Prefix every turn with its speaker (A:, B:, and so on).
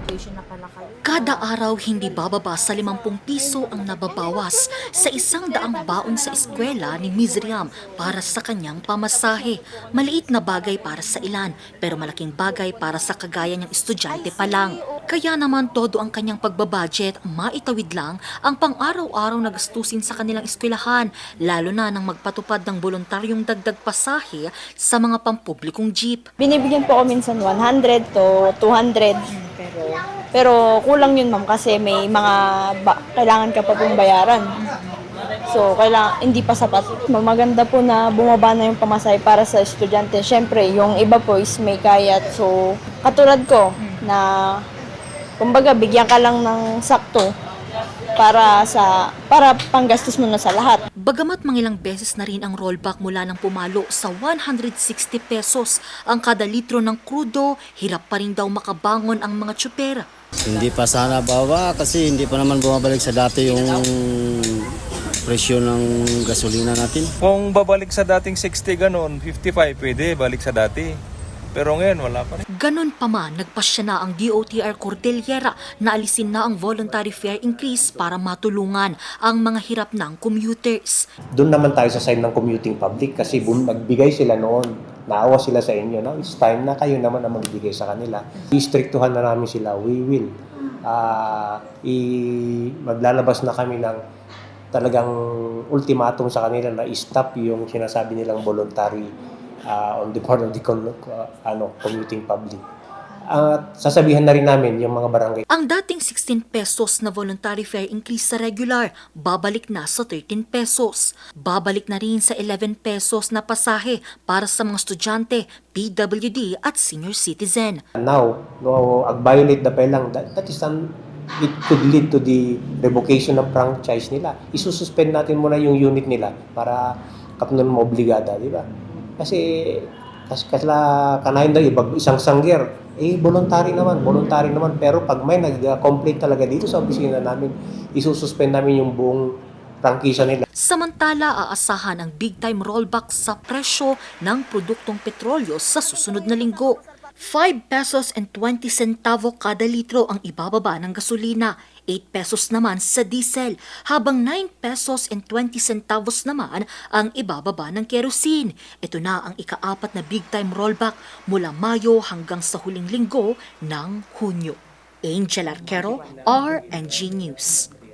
A: Vacation na pala kayo.
B: Kada araw hindi bababa sa 50 piso ang nababawas sa 100 baon sa eskwela ni Ms. Riam para sa kanyang pamasahe. Maliit na bagay para sa ilan pero malaking bagay para sa kagaya niyang estudyante pa lang. Kaya naman todo ang kanyang pagbabudget, maitawid lang ang pang-araw-araw na gastusin sa kanilang eskwelahan, lalo na nang magpatupad ng voluntaryong dagdag pasahe sa mga pampublikong jeep.
C: Binibigyan po ako minsan 100 to 200. Pero kulang yun ma'am kasi may mga kailangan ka pa pong bayaran. So, hindi pa sapat. Maganda po na bumaba na yung pamasahe para sa estudyante. Siyempre, yung iba po is may kayat. So, katulad ko na kumbaga bigyan ka lang ng sakto para panggastos mo na sa lahat.
B: Bagamat mangilang beses na rin ang rollback mula ng pumalo sa 160 pesos ang kada litro ng krudo, hirap pa rin daw makabangon ang mga tsuper.
D: Hindi pa sana baba kasi hindi pa naman bumabalik sa dati yung presyo ng gasolina natin.
E: Kung babalik sa dating 60 ganon, 55 pwede balik sa dati. Pero ngayon wala pa rin.
B: Ganon pa man, nagpasya na ang DOTR Cordillera na alisin na ang voluntary fare increase para matulungan ang mga hirap ng commuters.
F: Doon naman tayo sa side ng commuting public kasi nagbigay sila noon. Naawa sila sa inyo. Now it's time na kayo naman ang magbigay sa kanila. Istriktuhan na namin sila. We will. Maglalabas na kami ng talagang ultimatum sa kanila na stop yung sinasabi nilang voluntary on the part of the commuting public. At sasabihan na rin namin yung mga barangay.
B: Ang dating 16 pesos na voluntary fare increase sa regular, babalik na sa 13 pesos. Babalik na rin sa 11 pesos na pasahe para sa mga estudyante, PWD at senior citizen.
F: Now, ag-violate the lang, it could lead to the revocation ng franchise nila. Isususpend natin muna yung unit nila para kapnon mo obligada, di ba? Kasi kanahin daw isang sangger, voluntary naman, pero pag may nag-complaint talaga dito sa opisina namin, isususpend namin yung buong prangkisa nila.
B: Samantala, aasahan ang big-time rollback sa presyo ng produktong petrolyo sa susunod na linggo. 5 pesos and 20 centavo kada litro ang ibababa ng gasolina, 8 pesos naman sa diesel, habang 9 pesos and 20 centavos naman ang ibababa ng kerosene. Ito na ang ika-4 na big-time rollback mula Mayo hanggang sa huling linggo ng Hunyo. Angel Arquero, RNG News.